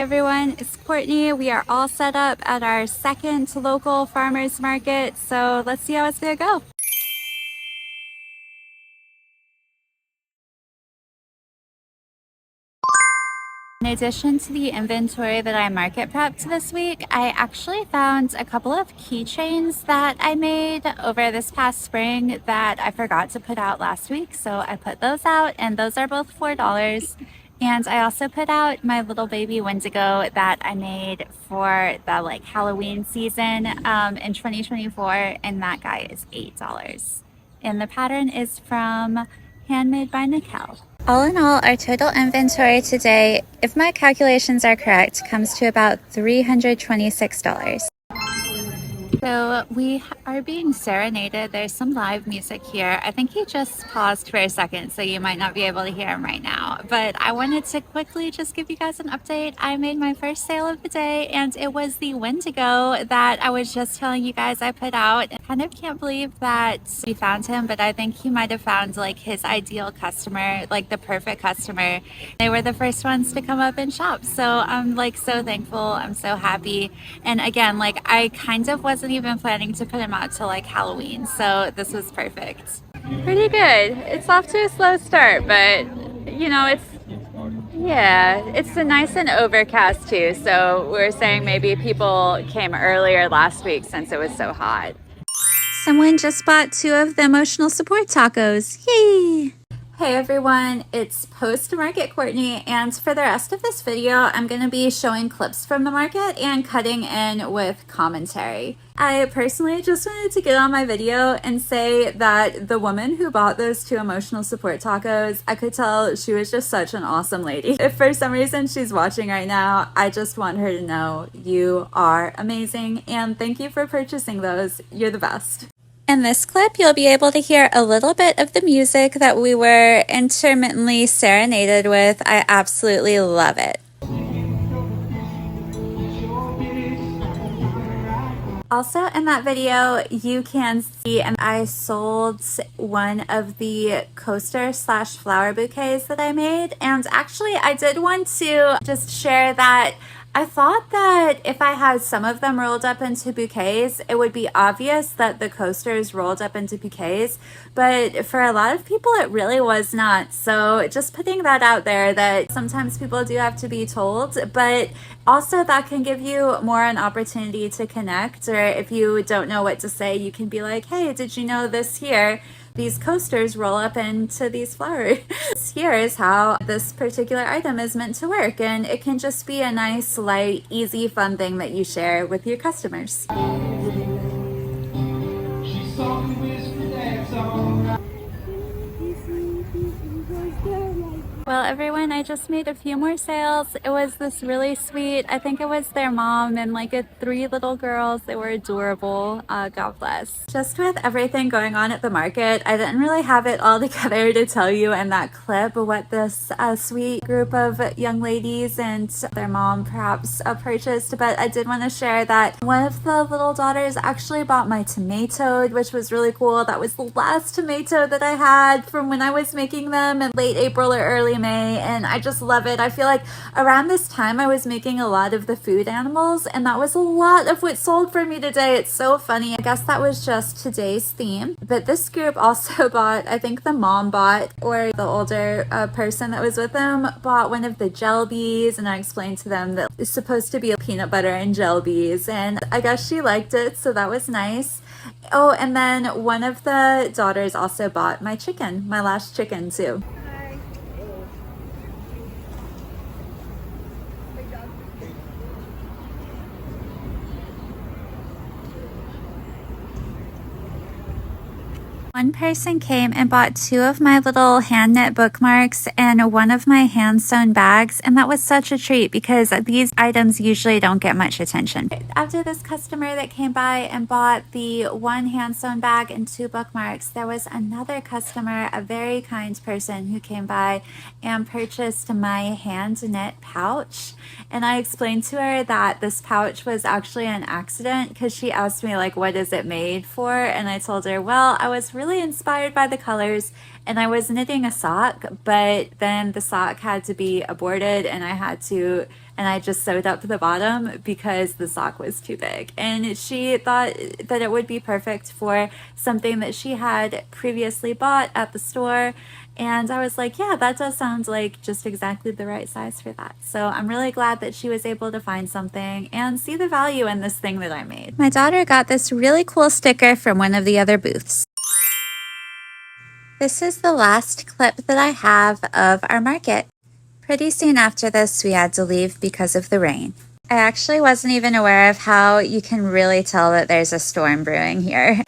Everyone, it's Courtney. We are all set up at our second local farmers market, so let's see how it's gonna go. In addition to the inventory that I market prepped this week, I actually found a couple of keychains that I made over this past spring that I forgot to put out last week. So I put those out, and those are both $4. And I also put out my little baby Wendigo that I made for the Halloween season in 2024, and that guy is $8. And the pattern is from Handmade by Nickel. All in all, our total inventory today, if my calculations are correct, comes to about $326. So we are being serenaded. There's some live music here. I think he just paused for a second, so you might not be able to hear him right now. But I wanted to quickly just give you guys an update. I made my first sale of the day, and it was the Wendigo that I was just telling you guys I put out. I kind of can't believe that we found him, but I think he might have found his ideal customer, the perfect customer. They were the first ones to come up and shop. So I'm so thankful. I'm so happy. And again, I kind of wasn't even planning to put him out till Halloween, so this was perfect. Pretty good. It's off to a slow start, but it's nice and overcast too, so we're saying maybe people came earlier last week since it was so hot. Someone just bought 2 of the emotional support tacos. Yay! Hey everyone, it's post-market Courtney, and for the rest of this video, I'm going to be showing clips from the market and cutting in with commentary. I personally just wanted to get on my video and say that the woman who bought those 2 emotional support tacos, I could tell she was just such an awesome lady. If for some reason she's watching right now, I just want her to know you are amazing, and thank you for purchasing those. You're the best. In this clip, you'll be able to hear a little bit of the music that we were intermittently serenaded with. I absolutely love it. Also in that video, you can see I sold one of the coaster / flower bouquets that I made. And actually, I did want to just share that I thought that if I had some of them rolled up into bouquets, it would be obvious that the coasters rolled up into bouquets, but for a lot of people it really was not. So just putting that out there, that sometimes people do have to be told, but also that can give you more an opportunity to connect, or if you don't know what to say, you can be like, hey, did you know this here? These coasters roll up into these flowers. Here is how this particular item is meant to work, and it can just be a nice, light, easy, fun thing that you share with your customers. Well, everyone, I just made a few more sales. It was this really sweet, I think it was their mom and 3 little girls. They were adorable. God bless. Just with everything going on at the market, I didn't really have it all together to tell you in that clip what this sweet group of young ladies and their mom perhaps purchased, but I did want to share that one of the little daughters actually bought my tomatoed, which was really cool. That was the last tomato that I had from when I was making them in late April or early May, and I just love it. I feel like around this time I was making a lot of the food animals, and that was a lot of what sold for me today. It's so funny. I guess that was just today's theme, but this group also bought, I think the mom bought, or the older person that was with them bought one of the gel bees, and I explained to them that it's supposed to be peanut butter and gel bees, and I guess she liked it, so that was nice. Oh, and then one of the daughters also bought my chicken, my last chicken too. One person came and bought 2 of my little hand knit bookmarks and one of my hand sewn bags, and that was such a treat because these items usually don't get much attention. After this customer that came by and bought the 1 hand sewn bag and 2 bookmarks, there was another customer, a very kind person, who came by and purchased my hand knit pouch. And I explained to her that this pouch was actually an accident because she asked me what is it made for, and I told her, well, I was really really inspired by the colors, and I was knitting a sock, but then the sock had to be aborted and I just sewed up the bottom because the sock was too big. And she thought that it would be perfect for something that she had previously bought at the store. And I was like, yeah, that does sound like just exactly the right size for that. So I'm really glad that she was able to find something and see the value in this thing that I made. My daughter got this really cool sticker from one of the other booths. This is the last clip that I have of our market. Pretty soon after this, we had to leave because of the rain. I actually wasn't even aware of how you can really tell that there's a storm brewing here.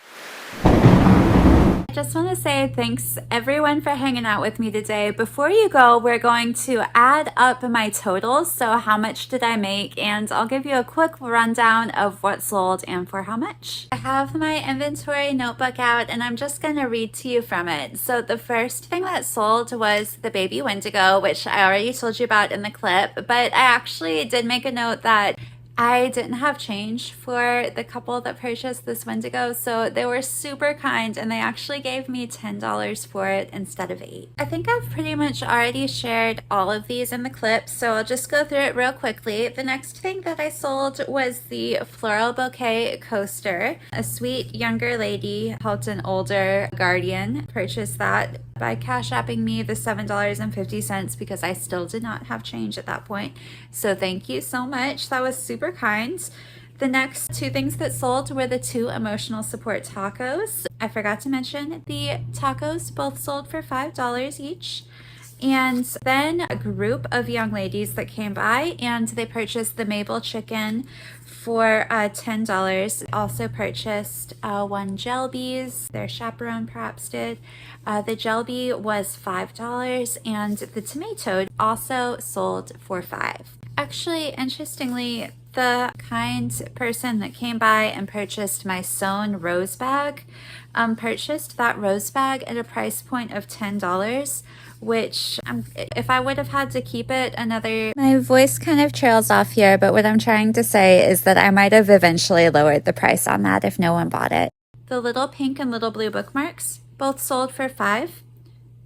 I just want to say thanks everyone for hanging out with me today. Before you go, we're going to add up my totals. So how much did I make? And I'll give you a quick rundown of what sold and for how much. I have my inventory notebook out and I'm just going to read to you from it. So the first thing that sold was the baby Wendigo, which I already told you about in the clip, but I actually did make a note that I didn't have change for the couple that purchased this Wendigo, so they were super kind and they actually gave me $10 for it instead of $8. I think I've pretty much already shared all of these in the clip, so I'll just go through it real quickly. The next thing that I sold was the floral bouquet coaster. A sweet younger lady helped an older guardian purchase that by cash apping me the $7.50 because I still did not have change at that point. So thank you so much. That was super kind. The next two things that sold were the 2 emotional support tacos. I forgot to mention the tacos both sold for $5 each. And then a group of young ladies that came by and they purchased the Mabel chicken for $10. Also purchased 1 Gelbies. Their chaperone perhaps did. The Gelbie was $5 and the tomato also sold for $5. Actually, interestingly, the kind person that came by and purchased my sewn rose bag purchased that rose bag at a price point of $10, which if I would have had to keep it another... My voice kind of trails off here, but what I'm trying to say is that I might have eventually lowered the price on that if no one bought it. The little pink and little blue bookmarks both sold for $5.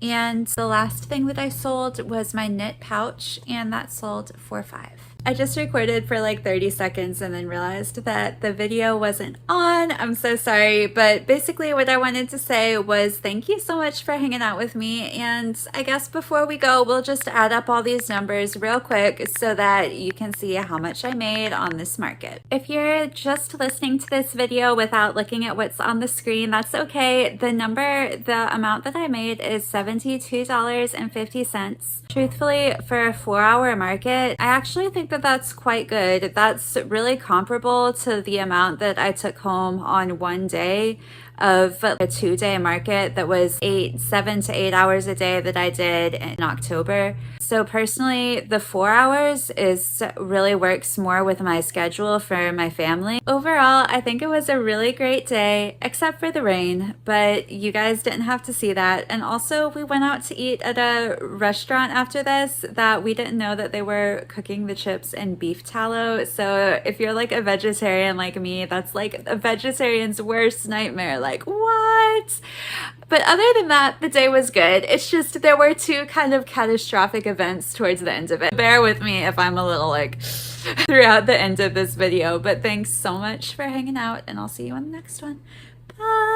And the last thing that I sold was my knit pouch, and that sold for $5. I just recorded for like 30 seconds and then realized that the video wasn't on. I'm so sorry, but basically what I wanted to say was thank you so much for hanging out with me, and I guess before we go, we'll just add up all these numbers real quick so that you can see how much I made on this market. If you're just listening to this video without looking at what's on the screen, that's okay. The amount that I made is $72.50. Truthfully, for a 4-hour market, I actually think that that's quite good. That's really comparable to the amount that I took home on one day of a 2-day market that was 7 to 8 hours a day that I did in October. So personally, the 4 hours really works more with my schedule for my family. Overall, I think it was a really great day, except for the rain, but you guys didn't have to see that. And also we went out to eat at a restaurant after this that we didn't know that they were cooking the chips in beef tallow. So if you're like a vegetarian like me, that's like a vegetarian's worst nightmare. Like, what? But other than that, the day was good. It's just there were 2 kind of catastrophic events towards the end of it. Bear with me if I'm a little like throughout the end of this video, but thanks so much for hanging out and I'll see you in the next one. Bye!